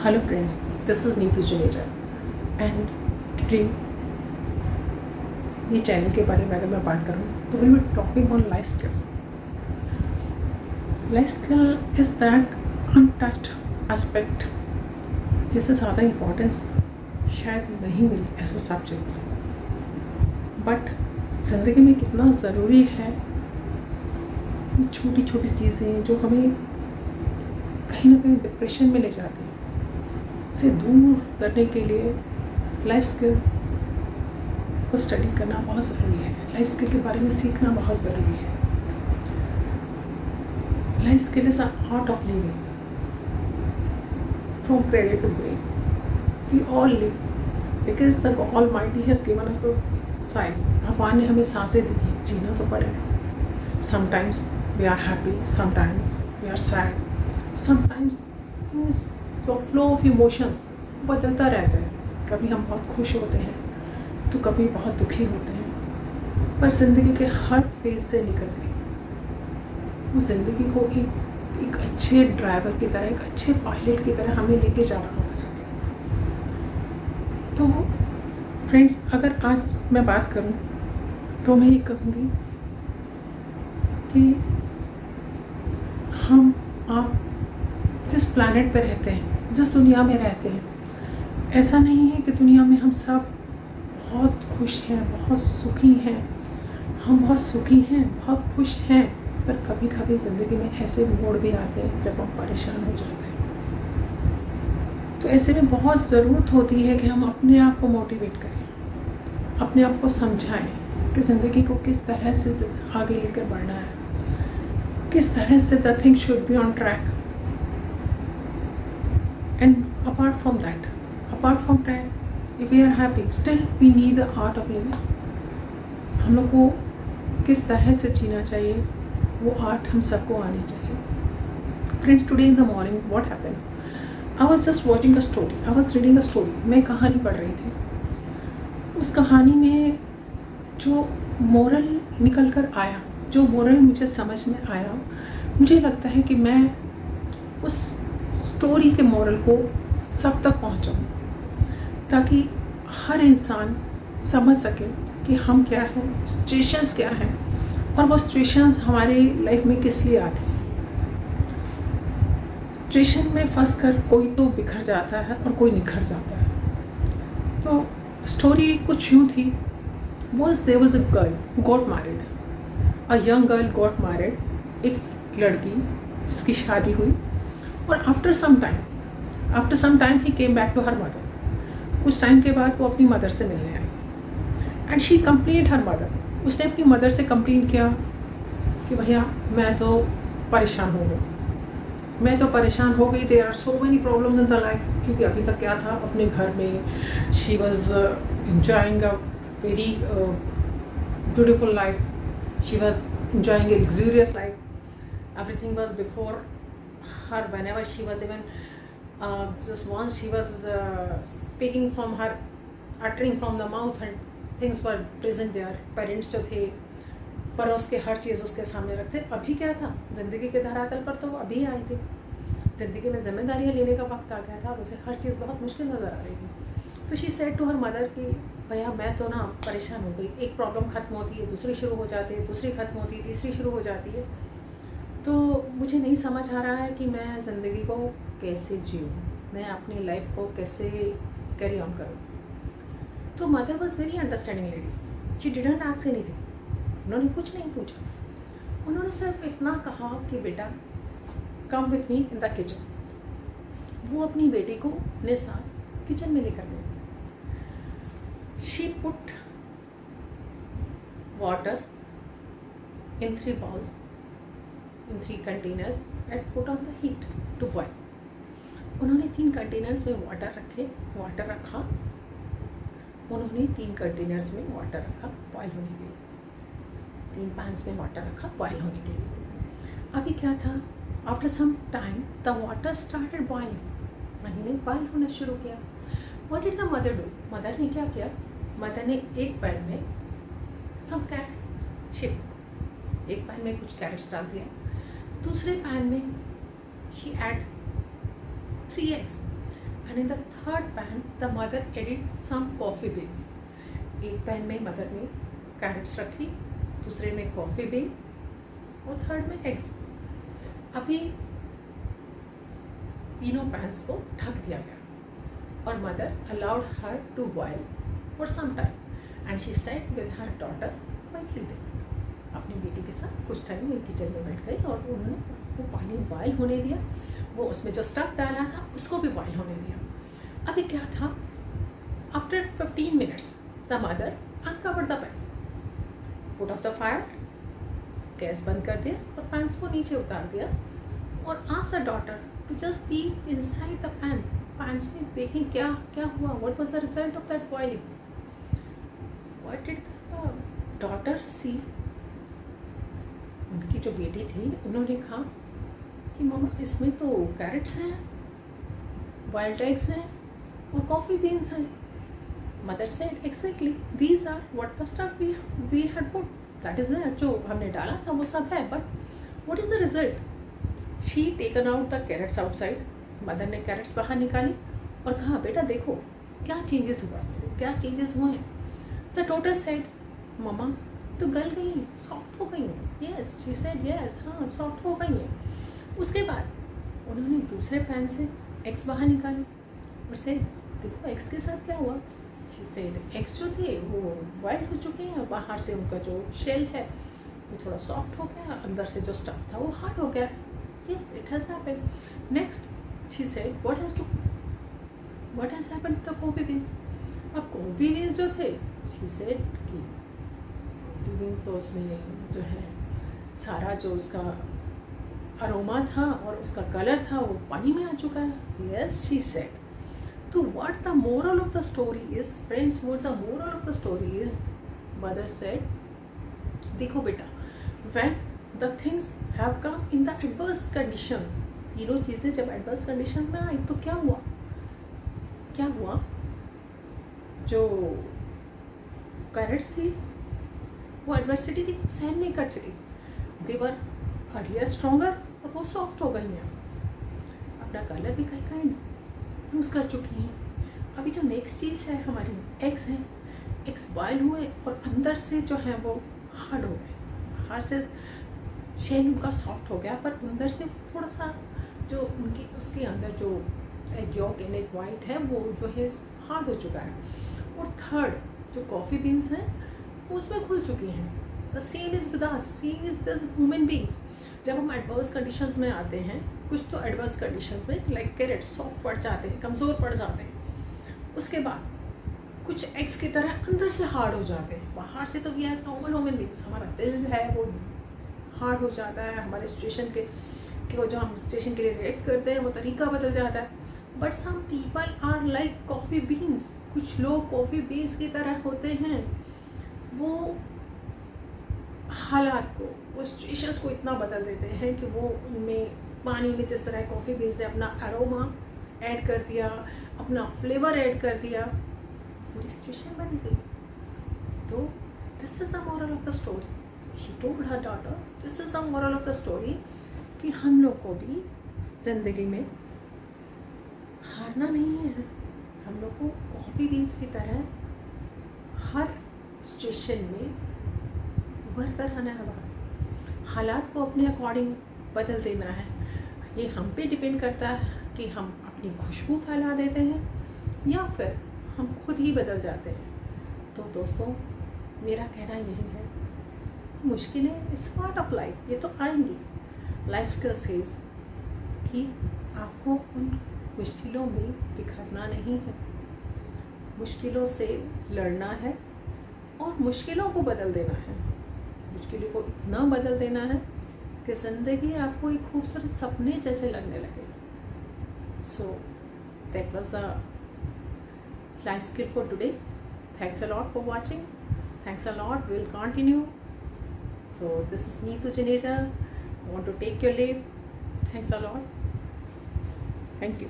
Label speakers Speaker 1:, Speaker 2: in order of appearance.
Speaker 1: Hello friends, this is Neetu Juneja and today ये channel के बारे में अगर मैं बात करूँ तो will be talking on life skills. Life skill is that untouched aspect जिससे ज़्यादा इम्पोर्टेंस शायद नहीं मिली ऐसे सब्जेक्ट्स, बट ज़िंदगी में कितना ज़रूरी है ये छोटी छोटी चीज़ें जो हमें कहीं ना कहीं डिप्रेशन में ले जाती हैं से दूर करने के लिए लाइफ स्किल्स को स्टडी करना बहुत ज़रूरी है. लाइफ स्किल के बारे में सीखना बहुत ज़रूरी है. Life skill is art of living from cradle to grave. We all live because the almighty has given us the size. भगवान ने हमें सांसें दी हैं, जीना तो पड़ेगा. Sometimes we are happy, sometimes we are sad, sometimes तो फ्लो ऑफ इमोशंस बदलता रहता है. कभी हम बहुत खुश होते हैं तो कभी बहुत दुखी होते हैं, पर ज़िंदगी के हर फेज से निकल के वो ज़िंदगी को एक अच्छे ड्राइवर की तरह, एक अच्छे पायलट की तरह हमें लेके जाना होता है. तो फ्रेंड्स, अगर आज मैं बात करूं तो मैं ये कहूँगी कि आप जिस प्लैनेट पर रहते हैं, जिस दुनिया में रहते हैं, ऐसा नहीं है कि दुनिया में हम सब बहुत खुश हैं, बहुत सुखी हैं. हम बहुत सुखी हैं, बहुत खुश हैं, पर कभी कभी ज़िंदगी में ऐसे मोड़ भी आते हैं जब हम परेशान हो जाते हैं. तो ऐसे में बहुत ज़रूरत होती है कि हम अपने आप को मोटिवेट करें, अपने आप को समझाएं कि ज़िंदगी को किस तरह से आगे लेकर बढ़ना है, किस तरह से the thing should be on track. And apart from that, if we are happy, still we need the art of living. हम लोग को किस तरह से जीना चाहिए वो आर्ट हम सबको आनी चाहिए. Friends, today in the morning what happened? I was just watching a story. I was reading a story. मैं कहानी पढ़ रही थी. उस कहानी में जो मोरल निकल कर आया, जो मोरल मुझे समझ में आया, मुझे लगता है कि मैं उस स्टोरी के मोरल को सब तक पहुंचाऊं ताकि हर इंसान समझ सके कि हम क्या हैं, सिचुएशंस क्या हैं, और वो सिचुएशंस हमारे लाइफ में किस लिए आती हैं. सिचुएशन में फंस कर कोई तो बिखर जाता है और कोई निखर जाता है. तो स्टोरी कुछ यूँ थी. there was a girl who got married. A young girl got married. एक लड़की जिसकी शादी हुई, और after some time he came back to her mother. कुछ टाइम के बाद वो अपनी मदर से मिलने आई and she complaint her mother. उसने अपनी मदर से कंप्लेन किया कि भैया मैं तो परेशान हो गई. There are so many problems in the life. क्योंकि अभी तक क्या था, अपने घर में she was enjoying a very beautiful life. She was enjoying a luxurious life. Everything was before her whenever she was even just once she was speaking from her, uttering from the mouth, and things were present there. Parents जो थे पड़ोस के हर चीज़ उसके सामने रखते. अभी क्या था, ज़िंदगी के धरातल पर तो वो अभी आई थी. ज़िंदगी में जिम्मेदारियाँ लेने का वक्त आ गया था और उसे हर चीज़ बहुत मुश्किल नज़र आ रही थी. तो she said to her mother कि भैया मैं तो ना परेशान हो गई. एक प्रॉब्लम ख़त्म होती है, दूसरी शुरू हो जाती है, दूसरी ख़त्म होती है, तीसरी शुरू हो जाती है. तो मुझे नहीं समझ आ रहा है कि मैं ज़िंदगी को कैसे जीऊँ, मैं अपनी लाइफ को कैसे कैरी ऑन करूँ. तो mother was very understanding lady. She didn't ask anything. उन्होंने कुछ नहीं पूछा. उन्होंने सिर्फ इतना कहा कि बेटा come with me in the kitchen. वो अपनी बेटी को अपने साथ किचन में लेकर गई. She put water in 3 bowls, in 3 containers, and put on the heat to boil. उन्होंने 3 कंटेनर्स में वाटर रखा. उन्होंने 3 कंटेनर्स में वाटर रखा बॉयल होने के लिए. 3 पैन्स में वाटर रखा बॉयल होने के लिए. अभी क्या था, after some time the water started boiling. पानी ने बॉयल होना शुरू किया. What did the mother do? Mother ने क्या किया, मदर ने एक पैन में सम एक पैन में कुछ कैरेट्स डाल दिया. दूसरे पैन में she add 3 eggs and in the third pan the mother added some coffee beans. एक पैन में मदर ने कैरेट्स रखी, दूसरे में कॉफ़ी बीन्स और थर्ड में एग्स. अभी तीनों पैन्स को ढक दिया गया और mother allowed her to boil for some time and she sat with her daughter quietly they. अपनी बेटी के साथ कुछ टाइम में किचन में बैठ गई और उन्होंने वो पानी बॉयल होने दिया. वो उसमें जो स्टफ डाला था उसको भी बॉयल होने दिया. अभी क्या था, after 15 minutes the mother uncovered the pans, put off the fire, gas बंद कर दिया और पैन्स को नीचे उतार दिया और asked the daughter to just be inside the pans. Pans में देखें क्या क्या हुआ, what was the result of that boiling. What did the daughter see. उनकी जो बेटी थी उन्होंने कहा कि मम्मा इसमें तो कैरेट्स हैं, वाइल्ड एग्स हैं और कॉफ़ी बीन्स हैं. Mother said exactly these are what the stuff we had put, that is there. जो हमने डाला था वो सब है, but what is the result. She taken out the carrots outside. Mother ने कैरेट्स बाहर निकाली और कहा बेटा देखो क्या चेंजेस हुआ इसमें, क्या चेंजेस हुए हैं. द डॉटर सेड मम्मा तो गल गई, सॉफ्ट हो गई हैं. यस शी सेड यस, हाँ सॉफ्ट हो गई हैं. उसके बाद उन्होंने दूसरे पैन से एग्स बाहर निकाले और सेड देखो एग्स के साथ क्या हुआ. शी सेड एग्स जो थे वो बॉइल्ड हो चुके हैं, बाहर से उनका जो शेल है वो थोड़ा सॉफ्ट हो गया, अंदर से जो स्टफ था वो हार्ड हो गया. Yes it has happened. Next she said what has happened to the coffee beans. अब कॉफ़ी बीन्स जो थे शी सेड कि बीन्स तो उसमें जो है सारा जो उसका अरोमा था और उसका कलर था वो पानी में आ चुका है. Yes she said. तो what the moral of the story is friends, what the moral of the story is, mother said देखो बेटा when the things have come in the adverse conditions, तीनों चीज़ें जब एडवर्स कंडीशन में आई तो क्या हुआ, जो कैरेट्स थी वो एडवर्सिटी थी सहन नहीं कर सकी. दे वर अर्लियर स्ट्रॉन्गर और वो सॉफ्ट हो गई हैं. अपना कलर भी कहीं लूज़ कर चुकी हैं. अभी जो नेक्स्ट चीज़ है हमारी एग्स हैं. एग्स बॉयल हुए और अंदर से जो है वो हार्ड हो गए. बाहर से शेल उनका सॉफ्ट हो गया पर अंदर से थोड़ा सा जो उनकी उसके अंदर जो egg York and egg white है वो जो है हार्ड हो चुका है. और थर्ड जो कॉफ़ी बीन्स हैं वो उसमें खुल चुकी हैं. The same is with us, same is with human beings. जब हम एडवर्स कंडीशंस में आते हैं, कुछ तो एडवर्स कंडीशंस में लाइक कैरेट्स सॉफ्ट पड़ जाते हैं, कमज़ोर पड़ जाते हैं. उसके बाद कुछ एग्स की तरह अंदर से हार्ड हो जाते हैं. बाहर से तो we are normal human beings, हमारा दिल है वो हार्ड हो जाता है, हमारे सिचुएशन के वो जो हम सिचुएशन के लिए रिएक्ट करते हैं वो तरीका बदल जाता है. But some people are like coffee beans. कुछ लोग कॉफ़ी बीन्स की तरह होते हैं. वो हालात को, वो सिचुएशंस को इतना बदल देते हैं कि वो उनमें पानी में जिस तरह कॉफ़ी बीन्स ने अपना अरोमा ऐड कर दिया, अपना फ्लेवर ऐड कर दिया, पूरी सिचुएशन बन गई. तो this is the moral of the story. She told her daughter this is the moral of the story कि हम लोग को भी ज़िंदगी में हारना नहीं है. हम लोग को कॉफ़ी बीन्स की तरह हर सिचुएशन में उभर कर आना है. हालात को अपने अकॉर्डिंग बदल देना है. ये हम पे डिपेंड करता है कि हम अपनी खुशबू फैला देते हैं या फिर हम खुद ही बदल जाते हैं. तो दोस्तों मेरा कहना यही है, मुश्किलें इट्स पार्ट ऑफ लाइफ, ये तो आएंगी. लाइफ स्किल सेज कि आपको उन मुश्किलों में बिखरना नहीं है, मुश्किलों से लड़ना है और मुश्किलों को बदल देना है. मुश्किलों को इतना बदल देना है कि ज़िंदगी आपको एक खूबसूरत सपने जैसे लगने लगे. So that was the life skill for today. Thanks a lot for watching. Thanks a lot. Will continue. So this is Neetu Juneja. I want to take your leave. Thanks a lot. Thank you.